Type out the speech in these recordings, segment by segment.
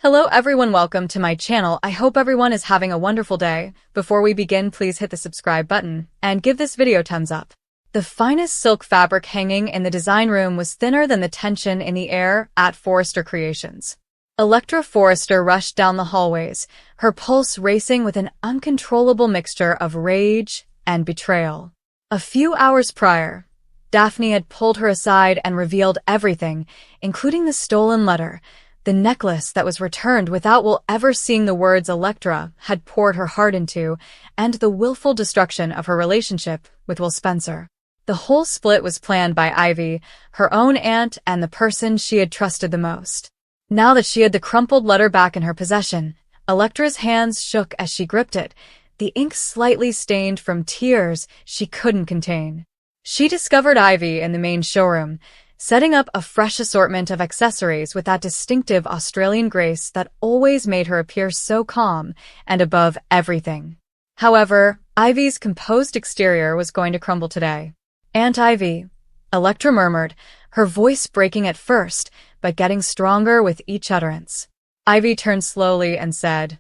Hello everyone, welcome to my channel. I hope everyone is having a wonderful day. Before we begin, please hit the subscribe button and give this video thumbs up. The finest silk fabric hanging in the design room was thinner than the tension in the air at Forrester Creations. Electra Forrester rushed down the hallways, her pulse racing with an uncontrollable mixture of rage and betrayal. A few hours prior, Daphne had pulled her aside and revealed everything, including the stolen letter, the necklace that was returned without Will ever seeing the words Electra had poured her heart into, and the willful destruction of her relationship with Will Spencer. The whole split was planned by Ivy, her own aunt and the person she had trusted the most. Now that she had the crumpled letter back in her possession, Electra's hands shook as she gripped it, the ink slightly stained from tears she couldn't contain. She discovered Ivy in the main showroom, setting up a fresh assortment of accessories with that distinctive Australian grace that always made her appear so calm and above everything. However, Ivy's composed exterior was going to crumble today. "Aunt Ivy," Electra murmured, her voice breaking at first, but getting stronger with each utterance. Ivy turned slowly and said,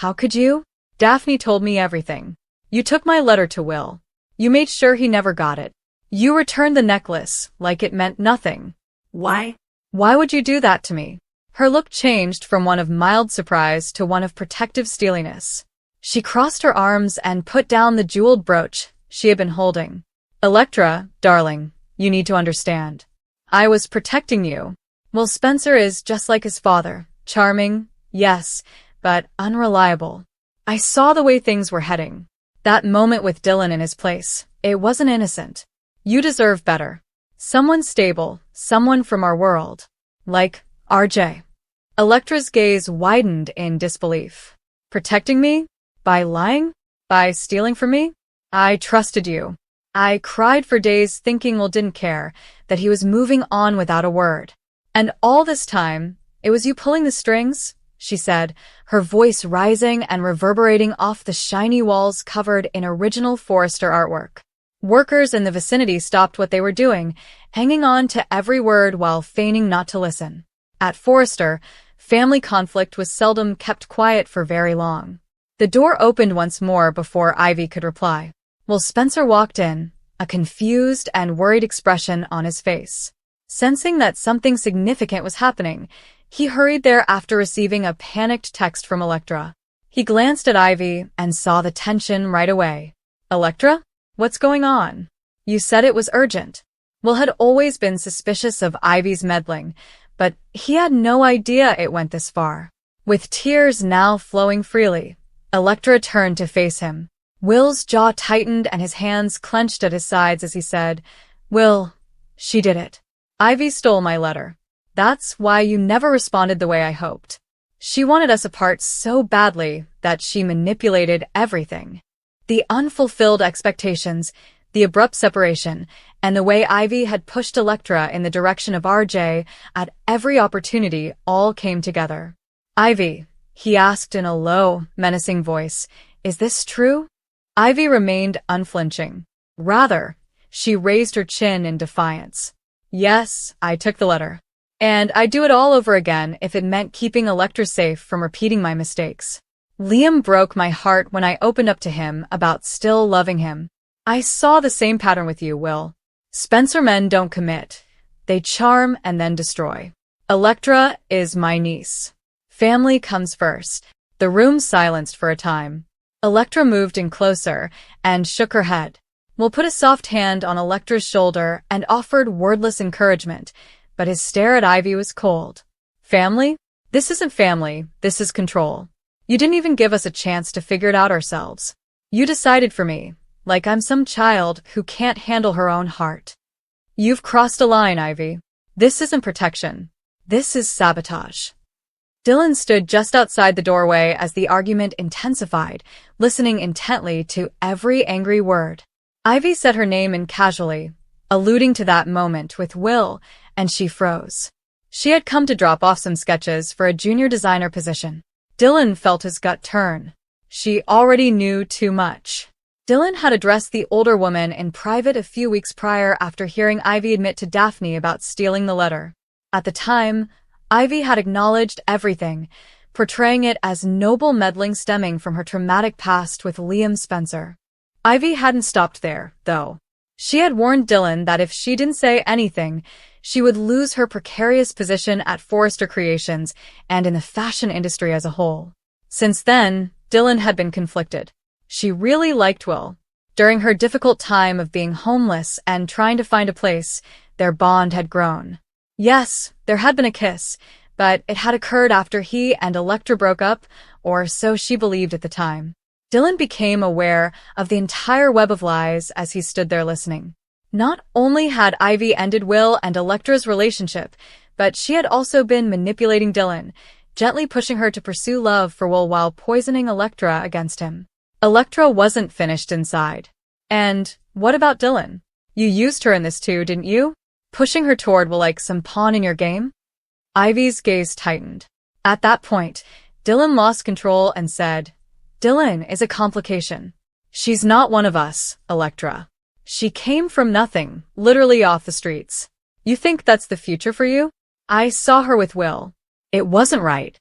"How could you? Daphne told me everything. You took my letter to Will. You made sure he never got it. You returned the necklace like it meant nothing. Why? Why would you do that to me?" Her look changed from one of mild surprise to one of protective steeliness. She crossed her arms and put down the jeweled brooch she had been holding. "Electra, darling, you need to understand. I was protecting you. Will Spencer is just like his father, charming, yes, but unreliable. I saw the way things were heading. That moment with Dylan in his place, it wasn't innocent. You deserve better. Someone stable, someone from our world. Like RJ." Electra's gaze widened in disbelief. "Protecting me? By lying? By stealing from me? I trusted you. I cried for days thinking Will didn't care, that he was moving on without a word. And all this time, it was you pulling the strings?" she said, her voice rising and reverberating off the shiny walls covered in original Forrester artwork. Workers in the vicinity stopped what they were doing, hanging on to every word while feigning not to listen. At Forrester, family conflict was seldom kept quiet for very long. The door opened once more before Ivy could reply. Will Spencer walked in, a confused and worried expression on his face. Sensing that something significant was happening, he hurried there after receiving a panicked text from Electra. He glanced at Ivy and saw the tension right away. "Electra? What's going on? You said it was urgent." Will had always been suspicious of Ivy's meddling, but he had no idea it went this far. With tears now flowing freely, Electra turned to face him. Will's jaw tightened and his hands clenched at his sides as he said, "Will, she did it. Ivy stole my letter. That's why you never responded the way I hoped. She wanted us apart so badly that she manipulated everything. The unfulfilled expectations, the abrupt separation, and the way Ivy had pushed Electra in the direction of RJ at every opportunity all came together." "Ivy," he asked in a low, menacing voice, "is this true?" Ivy remained unflinching. Rather, she raised her chin in defiance. "Yes, I took the letter. And I'd do it all over again if it meant keeping Electra safe from repeating my mistakes. Liam broke my heart when I opened up to him about still loving him. I saw the same pattern with you, Will. Spencer men don't commit. They charm and then destroy. Electra is my niece. Family comes first." The room silenced for a time. Electra moved in closer and shook her head. Will put a soft hand on Electra's shoulder and offered wordless encouragement, but his stare at Ivy was cold. "Family? This isn't family, this is control. You didn't even give us a chance to figure it out ourselves. You decided for me, like I'm some child who can't handle her own heart. You've crossed a line, Ivy. This isn't protection. This is sabotage." Dylan stood just outside the doorway as the argument intensified, listening intently to every angry word. Ivy said her name in casually, alluding to that moment with Will, and she froze. She had come to drop off some sketches for a junior designer position. Dylan felt his gut turn. She already knew too much. Dylan had addressed the older woman in private a few weeks prior after hearing Ivy admit to Daphne about stealing the letter. At the time, Ivy had acknowledged everything, portraying it as noble meddling stemming from her traumatic past with Liam Spencer. Ivy hadn't stopped there, though. She had warned Dylan that if she didn't say anything, she would lose her precarious position at Forrester Creations and in the fashion industry as a whole. Since then, Dylan had been conflicted. She really liked Will. During her difficult time of being homeless and trying to find a place, their bond had grown. Yes, there had been a kiss, but it had occurred after he and Electra broke up, or so she believed at the time. Dylan became aware of the entire web of lies as he stood there listening. Not only had Ivy ended Will and Electra's relationship, but she had also been manipulating Dylan, gently pushing her to pursue love for Will while poisoning Electra against him. Electra wasn't finished inside. And what about Dylan? You used her in this too, didn't you? Pushing her toward Will like some pawn in your game? Ivy's gaze tightened. At that point, Dylan lost control and said, "Dylan is a complication. She's not one of us, Electra. She came from nothing, literally off the streets. You think that's the future for you? I saw her with Will. It wasn't right."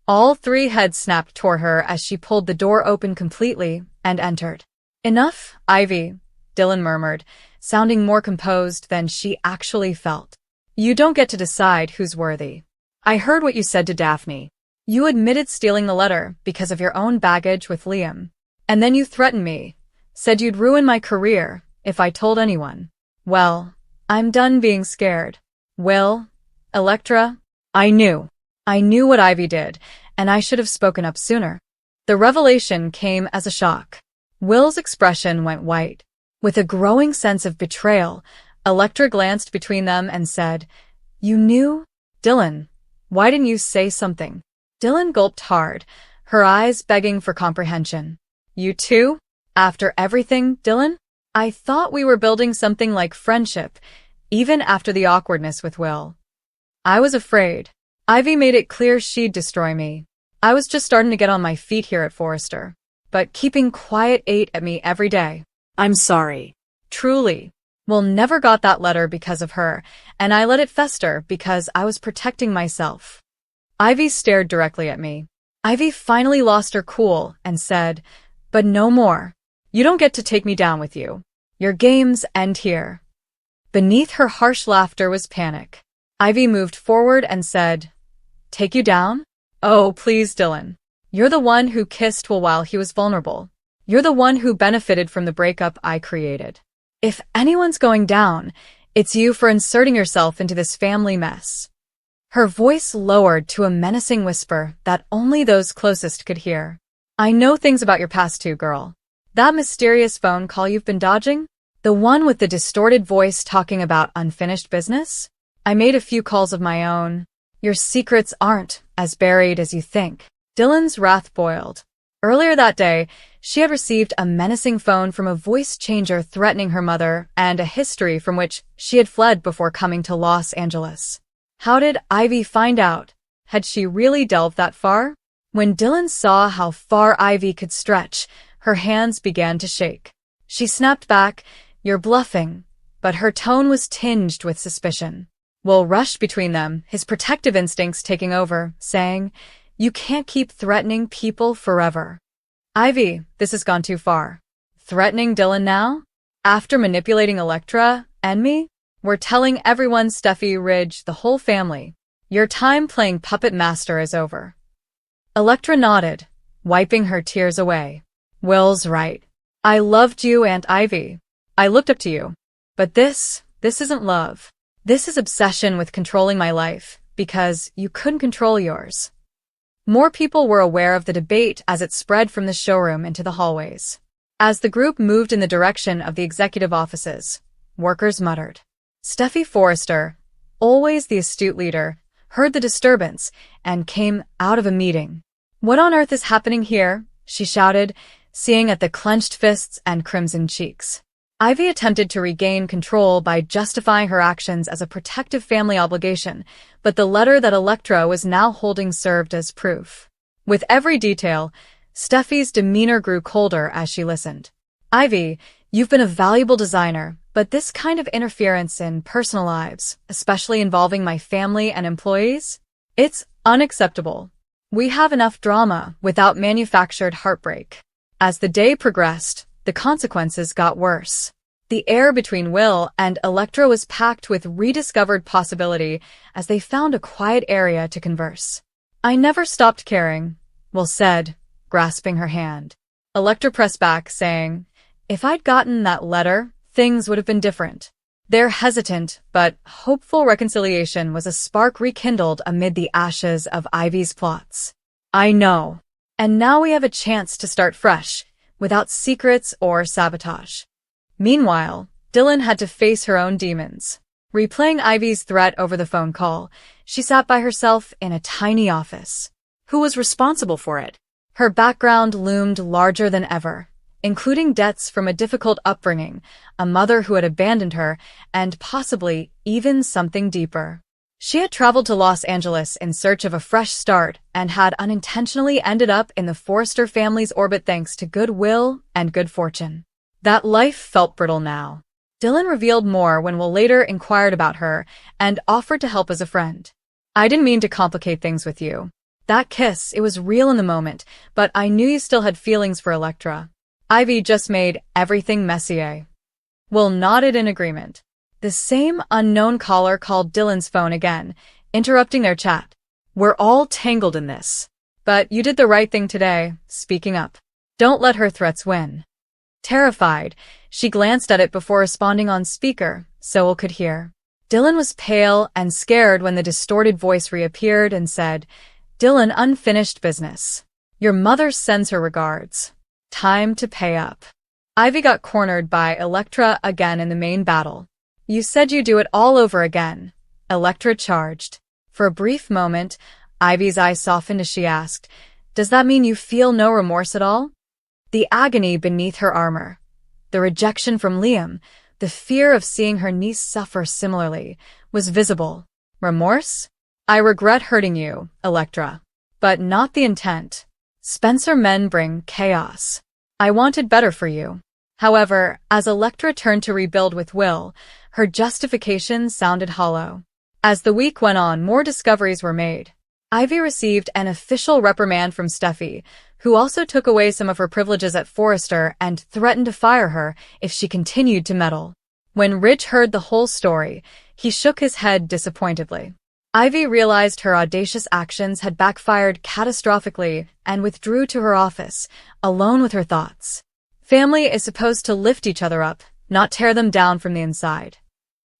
All three heads snapped toward her as she pulled the door open completely and entered. "Enough, Ivy," Dylan murmured, sounding more composed than she actually felt. "You don't get to decide who's worthy. I heard what you said to Daphne. You admitted stealing the letter because of your own baggage with Liam. And then you threatened me, said you'd ruin my career if I told anyone. Well, I'm done being scared. Will, Electra, I knew what Ivy did, and I should have spoken up sooner." The revelation came as a shock. Will's expression went white. With a growing sense of betrayal, Electra glanced between them and said, "You knew? Dylan, why didn't you say something?" Dylan gulped hard, her eyes begging for comprehension. "You too? After everything, Dylan? I thought we were building something like friendship, even after the awkwardness with Will. I was afraid. Ivy made it clear she'd destroy me. I was just starting to get on my feet here at Forrester. But keeping quiet ate at me every day. I'm sorry. Truly. Will never got that letter because of her, and I let it fester because I was protecting myself." Ivy stared directly at me. Ivy finally lost her cool and said, "But no more. You don't get to take me down with you. Your games end here." Beneath her harsh laughter was panic. Ivy moved forward and said, "Take you down? Oh, please, Dylan. You're the one who kissed Will while he was vulnerable. You're the one who benefited from the breakup I created. If anyone's going down, it's you for inserting yourself into this family mess." Her voice lowered to a menacing whisper that only those closest could hear. "I know things about your past too, girl. That mysterious phone call you've been dodging? The one with the distorted voice talking about unfinished business? I made a few calls of my own. Your secrets aren't as buried as you think." Dylan's wrath boiled. Earlier that day, she had received a menacing phone from a voice changer threatening her mother and a history from which she had fled before coming to Los Angeles. How did Ivy find out? Had she really delved that far? When Dylan saw how far Ivy could stretch, her hands began to shake. She snapped back, "You're bluffing," but her tone was tinged with suspicion. Will rushed between them, his protective instincts taking over, saying, "You can't keep threatening people forever. Ivy, this has gone too far. Threatening Dylan now? After manipulating Electra and me? We're telling everyone, Steffi, Ridge, the whole family. Your time playing puppet master is over." Electra nodded, wiping her tears away. "Will's right. I loved you, Aunt Ivy. I looked up to you. But this isn't love. This is obsession with controlling my life, because you couldn't control yours." More people were aware of the debate as it spread from the showroom into the hallways. As the group moved in the direction of the executive offices, workers muttered. Steffi Forrester, always the astute leader, heard the disturbance and came out of a meeting. "What on earth is happening here?" she shouted, seeing at the clenched fists and crimson cheeks. Ivy attempted to regain control by justifying her actions as a protective family obligation, but the letter that Electra was now holding served as proof. With every detail, Steffi's demeanor grew colder as she listened. "Ivy, you've been a valuable designer, but this kind of interference in personal lives, especially involving my family and employees, it's unacceptable. We have enough drama without manufactured heartbreak. As the day progressed, the consequences got worse. The air between Will and Electra was packed with rediscovered possibility as they found a quiet area to converse. I never stopped caring, Will said, grasping her hand. Electra pressed back, saying, if I'd gotten that letter, things would have been different. Their hesitant but hopeful reconciliation was a spark rekindled amid the ashes of Ivy's plots. I know. And now we have a chance to start fresh, without secrets or sabotage. Meanwhile, Dylan had to face her own demons. Replaying Ivy's threat over the phone call, she sat by herself in a tiny office. Who was responsible for it? Her background loomed larger than ever, including debts from a difficult upbringing, a mother who had abandoned her, and possibly even something deeper. She had traveled to Los Angeles in search of a fresh start and had unintentionally ended up in the Forrester family's orbit thanks to goodwill and good fortune. That life felt brittle now. Dylan revealed more when Will later inquired about her and offered to help as a friend. I didn't mean to complicate things with you. That kiss, it was real in the moment, but I knew you still had feelings for Electra. Ivy just made everything messier. Will nodded in agreement. The same unknown caller called Dylan's phone again, interrupting their chat. We're all tangled in this. But you did the right thing today, speaking up. Don't let her threats win. Terrified, she glanced at it before responding on speaker, so Will could hear. Dylan was pale and scared when the distorted voice reappeared and said, Dylan, unfinished business. Your mother sends her regards. Time to pay up. Ivy got cornered by Electra again in the main battle. You said you'd do it all over again, Electra charged. For a brief moment, Ivy's eyes softened as she asked, does that mean you feel no remorse at all? The agony beneath her armor, the rejection from Liam, the fear of seeing her niece suffer similarly, was visible. Remorse? I regret hurting you, Electra. But not the intent. Spencer men bring chaos. I wanted better for you. However, as Electra turned to rebuild with Will, her justification sounded hollow. As the week went on, more discoveries were made. Ivy received an official reprimand from Steffi, who also took away some of her privileges at Forrester and threatened to fire her if she continued to meddle. When Rich heard the whole story, he shook his head disappointedly. Ivy realized her audacious actions had backfired catastrophically and withdrew to her office, alone with her thoughts. Family is supposed to lift each other up, not tear them down from the inside.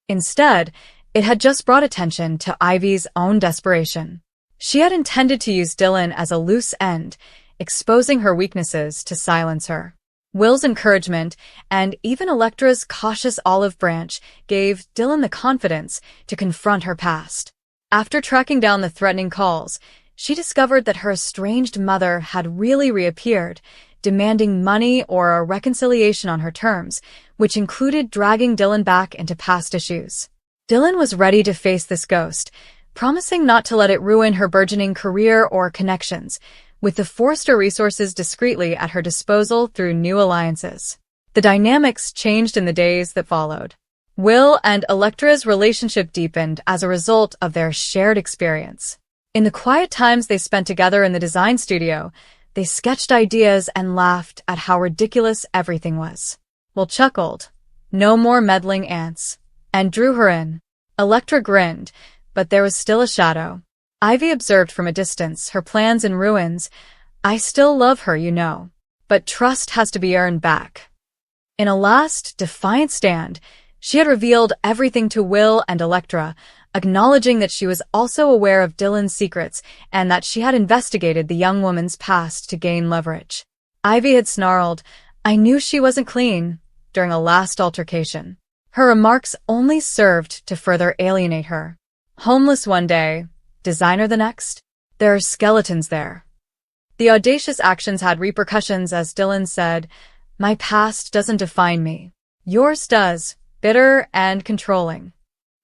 Instead, it had just brought attention to Ivy's own desperation. She had intended to use Dylan as a loose end, exposing her weaknesses to silence her. Will's encouragement and even Electra's cautious olive branch gave Dylan the confidence to confront her past. After tracking down the threatening calls, she discovered that her estranged mother had really reappeared, demanding money or a reconciliation on her terms, which included dragging Dylan back into past issues. Dylan was ready to face this ghost, promising not to let it ruin her burgeoning career or connections, with the Forrester resources discreetly at her disposal through new alliances. The dynamics changed in the days that followed. Will and Electra's relationship deepened as a result of their shared experience. In the quiet times they spent together in the design studio, they sketched ideas and laughed at how ridiculous everything was. Will chuckled, no more meddling ants, and drew her in. Electra grinned, but there was still a shadow. Ivy observed from a distance, her plans in ruins. I still love her, you know, but trust has to be earned back. In a last, defiant stand, she had revealed everything to Will and Electra, acknowledging that she was also aware of Dylan's secrets and that she had investigated the young woman's past to gain leverage. Ivy had snarled, I knew she wasn't clean, during a last altercation. Her remarks only served to further alienate her. Homeless one day, designer the next? There are skeletons there. The audacious actions had repercussions as Dylan said, my past doesn't define me. Yours does. Bitter and controlling.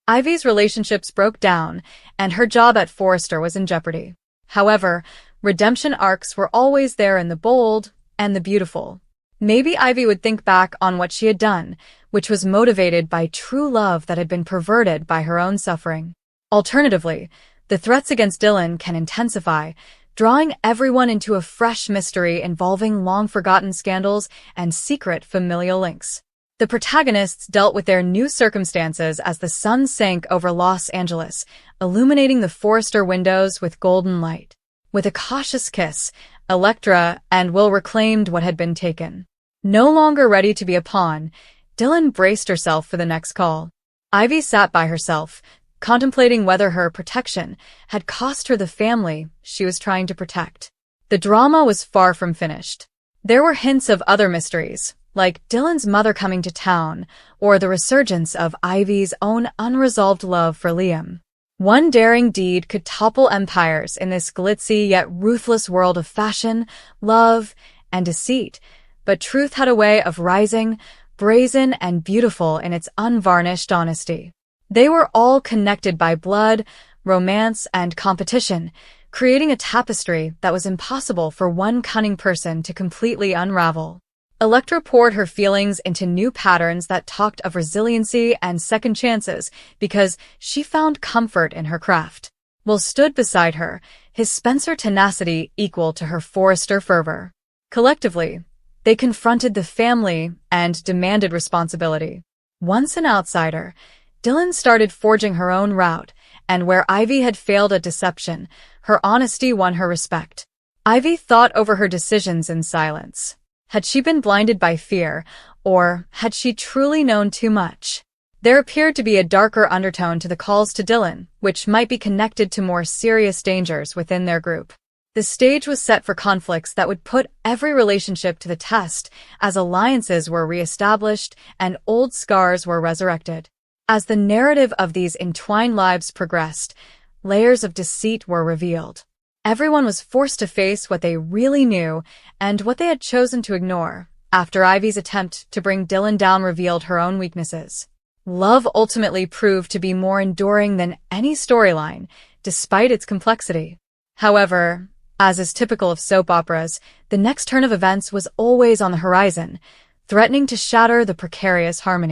Ivy's relationships broke down, and her job at Forrester was in jeopardy. However, redemption arcs were always there in the bold and the beautiful. Maybe Ivy would think back on what she had done, which was motivated by true love that had been perverted by her own suffering. Alternatively, the threats against Dylan can intensify, drawing everyone into a fresh mystery involving long-forgotten scandals and secret familial links. The protagonists dealt with their new circumstances as the sun sank over Los Angeles, illuminating the Forrester windows with golden light. With a cautious kiss, Electra and Will reclaimed what had been taken. No longer ready to be a pawn, Dylan braced herself for the next call. Ivy sat by herself, contemplating whether her protection had cost her the family she was trying to protect. The drama was far from finished. There were hints of other mysteries, like Dylan's mother coming to town, or the resurgence of Ivy's own unresolved love for Liam. One daring deed could topple empires in this glitzy yet ruthless world of fashion, love, and deceit, but truth had a way of rising, brazen and beautiful in its unvarnished honesty. They were all connected by blood, romance, and competition, creating a tapestry that was impossible for one cunning person to completely unravel. Electra poured her feelings into new patterns that talked of resiliency and second chances because she found comfort in her craft. Will stood beside her, his Spencer tenacity equal to her Forrester fervor. Collectively, they confronted the family and demanded responsibility. Once an outsider, Dylan started forging her own route, and where Ivy had failed at deception, her honesty won her respect. Ivy thought over her decisions in silence. Had she been blinded by fear, or had she truly known too much? There appeared to be a darker undertone to the calls to Dylan, which might be connected to more serious dangers within their group. The stage was set for conflicts that would put every relationship to the test as alliances were reestablished and old scars were resurrected. As the narrative of these entwined lives progressed, layers of deceit were revealed. Everyone was forced to face what they really knew and what they had chosen to ignore. After Ivy's attempt to bring Dylan down revealed her own weaknesses. Love ultimately proved to be more enduring than any storyline, despite its complexity. However, as is typical of soap operas, the next turn of events was always on the horizon, threatening to shatter the precarious harmony.